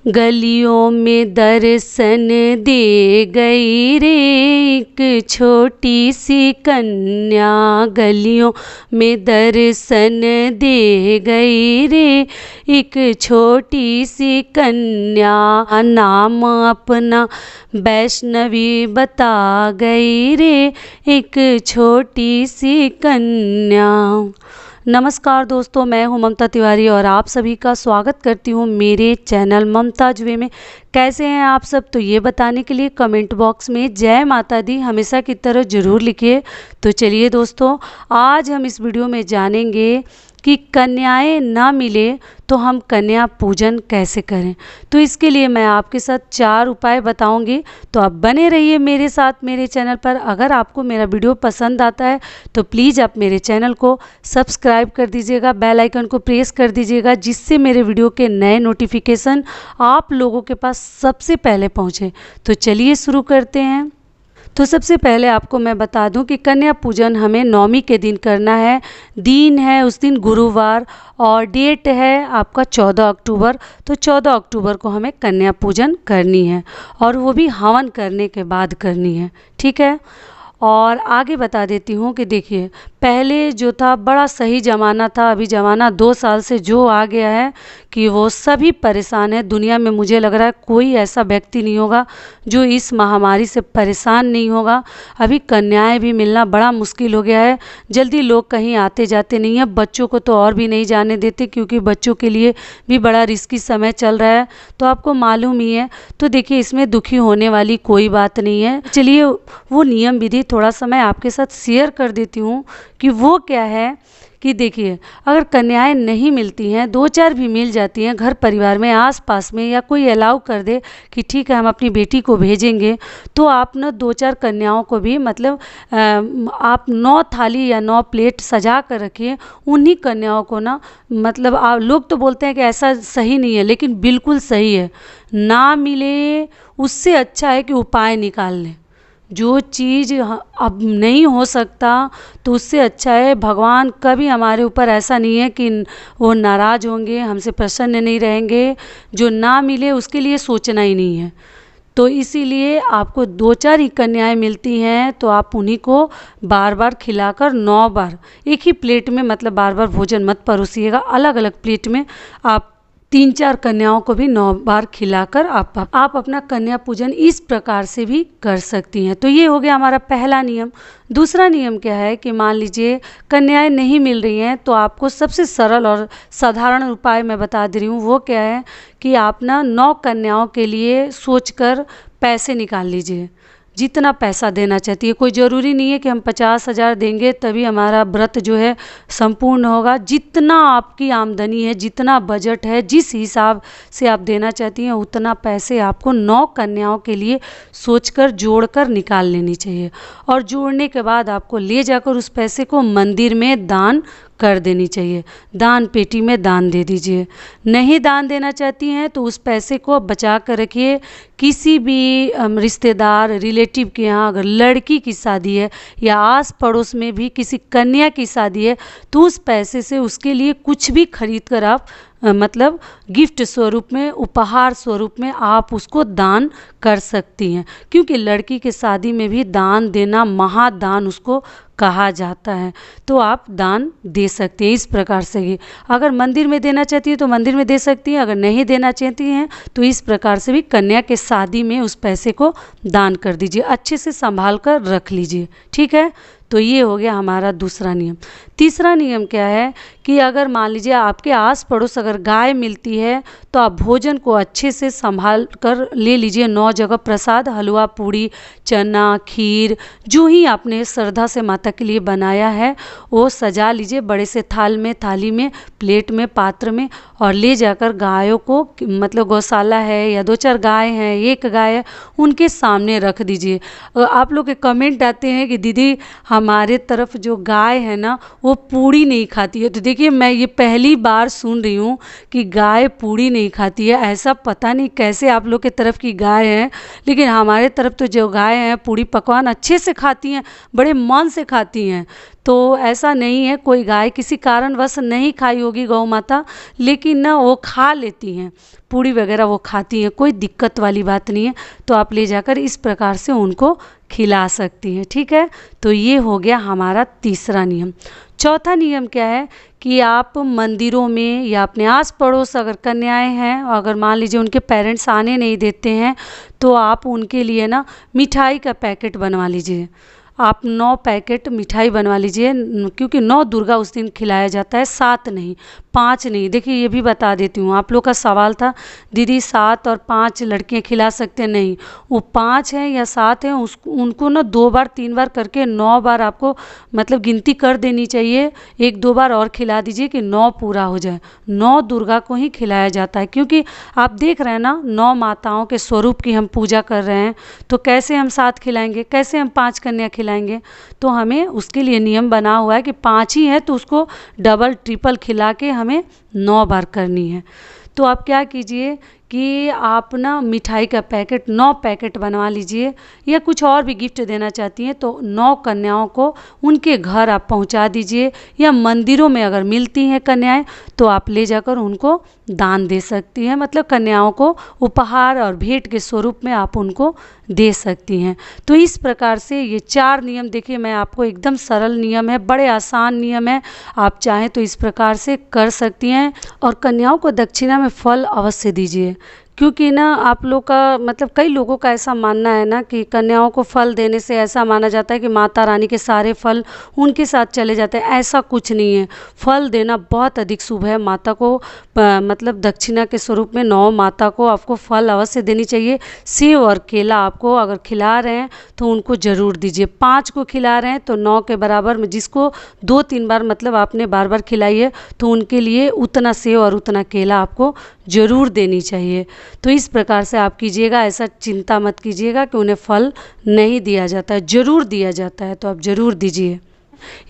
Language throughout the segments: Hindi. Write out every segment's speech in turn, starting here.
गलियों में दर्शन दे गई रे एक छोटी सी कन्या। गलियों में दर्शन दे गई रे एक छोटी सी कन्या। नाम अपना वैष्णवी बता गई रे एक छोटी सी कन्या। नमस्कार दोस्तों, मैं हूं ममता तिवारी और आप सभी का स्वागत करती हूं मेरे चैनल ममताज वे में। कैसे हैं आप सब? तो ये बताने के लिए कमेंट बॉक्स में जय माता दी हमेशा की तरह ज़रूर लिखिए। तो चलिए दोस्तों, आज हम इस वीडियो में जानेंगे कि कन्याएं ना मिले तो हम कन्या पूजन कैसे करें। तो इसके लिए मैं आपके साथ 4 उपाय बताऊंगी। तो आप बने रहिए मेरे साथ मेरे चैनल पर। अगर आपको मेरा वीडियो पसंद आता है तो प्लीज़ आप मेरे चैनल को सब्सक्राइब कर दीजिएगा, बेल आइकन को प्रेस कर दीजिएगा, जिससे मेरे वीडियो के नए नोटिफिकेशन आप लोगों के पास सबसे पहले पहुँचे। तो चलिए शुरू करते हैं। तो सबसे पहले आपको मैं बता दूं कि कन्या पूजन हमें नवमी के दिन करना है। दिन है उस दिन गुरुवार और डेट है आपका 14 अक्टूबर। तो 14 अक्टूबर को हमें कन्या पूजन करनी है और वो भी हवन करने के बाद करनी है, ठीक है। और आगे बता देती हूँ कि देखिए, पहले जो था बड़ा सही ज़माना था। अभी ज़माना 2 साल से जो आ गया है कि वो सभी परेशान है। दुनिया में मुझे लग रहा है कोई ऐसा व्यक्ति नहीं होगा जो इस महामारी से परेशान नहीं होगा। अभी कन्याएं भी मिलना बड़ा मुश्किल हो गया है। जल्दी लोग कहीं आते जाते नहीं हैं। बच्चों को तो और भी नहीं जाने देते, क्योंकि बच्चों के लिए भी बड़ा रिस्की समय चल रहा है। तो आपको मालूम ही है। तो देखिए, इसमें दुखी होने वाली कोई बात नहीं है। चलिए, वो नियम विधि थोड़ा सा मैं आपके साथ शेयर कर देती हूँ कि वो क्या है। कि देखिए, अगर कन्याएं नहीं मिलती हैं, 2-4 भी मिल जाती हैं घर परिवार में आस पास में, या कोई अलाउ कर दे कि ठीक है हम अपनी बेटी को भेजेंगे, तो आप ना 2-4 कन्याओं को भी मतलब आप 9 थाली या 9 प्लेट सजा कर रखिए। उन्हीं कन्याओं को ना मतलब लोग तो बोलते हैं कि ऐसा सही नहीं है, लेकिन बिल्कुल सही है। ना मिले उससे अच्छा है कि उपाय निकाल लें। जो चीज़ अब नहीं हो सकता तो उससे अच्छा है, भगवान कभी हमारे ऊपर ऐसा नहीं है कि वो नाराज़ होंगे, हमसे प्रसन्न नहीं रहेंगे। जो ना मिले उसके लिए सोचना ही नहीं है। तो इसीलिए आपको 2-4 ही कन्याएं मिलती हैं तो आप उन्हीं को बार बार खिलाकर 9 बार एक ही प्लेट में, मतलब बार बार भोजन मत परोसिएगा। अलग अलग प्लेट में आप 3-4 कन्याओं को भी 9 बार खिलाकर आप अपना कन्या पूजन इस प्रकार से भी कर सकती हैं। तो ये हो गया हमारा पहला नियम। दूसरा नियम क्या है कि मान लीजिए कन्याएं नहीं मिल रही हैं, तो आपको सबसे सरल और साधारण उपाय मैं बता दे रही हूँ। वो क्या है कि आप ना 9 कन्याओं के लिए सोचकर पैसे निकाल लीजिए। जितना पैसा देना चाहती है, कोई ज़रूरी नहीं है कि हम 50,000 देंगे तभी हमारा व्रत जो है संपूर्ण होगा। जितना आपकी आमदनी है, जितना बजट है, जिस हिसाब से आप देना चाहती हैं, उतना पैसे आपको 9 कन्याओं के लिए सोचकर जोड़कर निकाल लेनी चाहिए। और जोड़ने के बाद आपको ले जाकर उस पैसे को मंदिर में दान कर देनी चाहिए। दान पेटी में दान दे दीजिए। नहीं दान देना चाहती हैं तो उस पैसे को बचा कर रखिए। किसी भी रिश्तेदार रिलेटिव के यहाँ अगर लड़की की शादी है या आस पड़ोस में भी किसी कन्या की शादी है, तो उस पैसे से उसके लिए कुछ भी खरीद कर आप मतलब गिफ्ट स्वरूप में, उपहार स्वरूप में आप उसको दान कर सकती हैं। क्योंकि लड़की के शादी में भी दान देना महादान उसको कहा जाता है। तो आप दान दे सकते हैं इस प्रकार से ही। अगर मंदिर में देना चाहती है तो मंदिर में दे सकती हैं। अगर नहीं देना चाहती हैं तो इस प्रकार से भी कन्या के शादी में उस पैसे को दान कर दीजिए। अच्छे से संभाल कर रख लीजिए, ठीक है। तो ये हो गया हमारा दूसरा नियम। तीसरा नियम क्या है कि अगर मान लीजिए आपके आस पड़ोस अगर गाय मिलती है, तो आप भोजन को अच्छे से संभाल कर ले लीजिए। 9 जगह प्रसाद, हलवा पूड़ी, चना, खीर, जो ही आपने श्रद्धा से माता के लिए बनाया है वो सजा लीजिए बड़े से थाली में, प्लेट में, पात्र में, और ले जाकर गायों को, मतलब गौशाला है या 2-4 गाय हैं, 1 गाय है, उनके सामने रख दीजिए। आप लोग के कमेंट आते हैं कि दीदी हमारे तरफ जो गाय है ना वो पूड़ी नहीं खाती है। तो देखिए, मैं ये पहली बार सुन रही हूँ कि गाय पूड़ी नहीं खाती है। ऐसा पता नहीं कैसे आप लोग के तरफ की गाय है, लेकिन हमारे तरफ तो जो गाय हैं पूड़ी पकवान अच्छे से खाती हैं, बड़े मन से खाती हैं। तो ऐसा नहीं है कोई गाय किसी कारणवश नहीं खाई होगी गौ माता, लेकिन ना वो खा लेती हैं। पूड़ी वगैरह वो खाती हैं, कोई दिक्कत वाली बात नहीं है। तो आप ले जाकर इस प्रकार से उनको खिला सकती हैं, ठीक है। तो ये हो गया हमारा तीसरा नियम। चौथा नियम क्या है कि आप मंदिरों में या अपने आस पड़ोस अगर कन्याएं हैं, अगर मान लीजिए उनके पेरेंट्स आने नहीं देते हैं, तो आप उनके लिए ना मिठाई का पैकेट बनवा लीजिए। आप 9 पैकेट मिठाई बनवा लीजिए, क्योंकि 9 दुर्गा उस दिन खिलाया जाता है, 7 नहीं, 5 नहीं। देखिए ये भी बता देती हूँ, आप लोग का सवाल था दीदी 7 और 5 लड़कियाँ खिला सकते हैं, नहीं, वो 5 हैं या 7 हैं, उनको ना 2 बार 3 बार करके 9 बार आपको मतलब गिनती कर देनी चाहिए। 1-2 बार और खिला दीजिए कि 9 पूरा हो जाए। 9 दुर्गा को ही खिलाया जाता है, क्योंकि आप देख रहे हैं ना 9 माताओं के स्वरूप की हम पूजा कर रहे हैं, तो कैसे हम 7 खिलाएंगे, कैसे हम 5 कन्या खिलाएंगे। तो हमें उसके लिए नियम बना हुआ है कि 5 ही है तो उसको डबल ट्रिपल खिला के हमें 9 बार करनी है। तो आप क्या कीजिए कि आप ना मिठाई का पैकेट 9 पैकेट बनवा लीजिए, या कुछ और भी गिफ्ट देना चाहती हैं तो 9 कन्याओं को उनके घर आप पहुंचा दीजिए, या मंदिरों में अगर मिलती हैं कन्याएं तो आप ले जाकर उनको दान दे सकती हैं, मतलब कन्याओं को उपहार और भेंट के स्वरूप में आप उनको दे सकती हैं। तो इस प्रकार से ये 4 नियम, देखिए मैं आपको एकदम सरल नियम है, बड़े आसान नियम है, आप चाहें तो इस प्रकार से कर सकती हैं। और कन्याओं को दक्षिणा में फल अवश्य दीजिए, क्योंकि ना आप लोग का मतलब कई लोगों का ऐसा मानना है ना कि कन्याओं को फल देने से ऐसा माना जाता है कि माता रानी के सारे फल उनके साथ चले जाते हैं। ऐसा कुछ नहीं है, फल देना बहुत अधिक शुभ है। माता को मतलब दक्षिणा के स्वरूप में 9 माता को आपको फल अवश्य देनी चाहिए। सेव और केला आपको अगर खिला रहे हैं तो उनको ज़रूर दीजिए। 5 को खिला रहे हैं तो 9 के बराबर में, जिसको 2-3 बार मतलब आपने बार बार खिलाई है तो उनके लिए उतना सेव और उतना केला आपको ज़रूर देनी चाहिए। तो इस प्रकार से आप कीजिएगा, ऐसा चिंता मत कीजिएगा कि उन्हें फल नहीं दिया जाता है, ज़रूर दिया जाता है, तो आप ज़रूर दीजिए।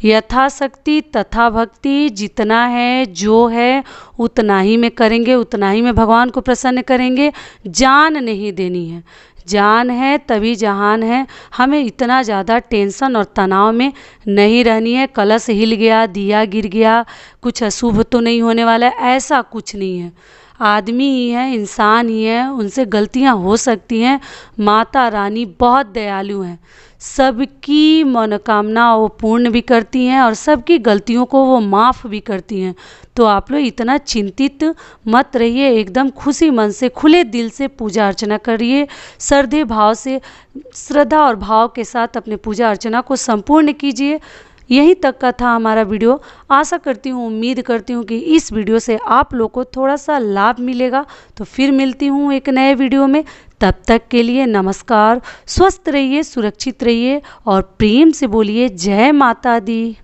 यथाशक्ति तथा भक्ति, जितना है जो है उतना ही में करेंगे, उतना ही में भगवान को प्रसन्न करेंगे। जान नहीं देनी है, जान है तभी जहान है। हमें इतना ज़्यादा टेंशन और तनाव में नहीं रहनी है। कलश हिल गया, दिया गिर गया, कुछ अशुभ तो नहीं होने वाला है, ऐसा कुछ नहीं है। आदमी ही है, इंसान ही है, उनसे गलतियां हो सकती हैं। माता रानी बहुत दयालु हैं, सबकी मनोकामना वो पूर्ण भी करती हैं और सबकी गलतियों को वो माफ़ भी करती हैं। तो आप लोग इतना चिंतित मत रहिए, एकदम खुशी मन से खुले दिल से पूजा अर्चना करिए। श्रद्धे भाव से, श्रद्धा और भाव के साथ अपने पूजा अर्चना को संपूर्ण कीजिए। यहीं तक का था हमारा वीडियो। आशा करती हूँ, उम्मीद करती हूँ कि इस वीडियो से आप लोग को थोड़ा सा लाभ मिलेगा। तो फिर मिलती हूँ एक नए वीडियो में, तब तक के लिए नमस्कार। स्वस्थ रहिए, सुरक्षित रहिए और प्रेम से बोलिए जय माता दी।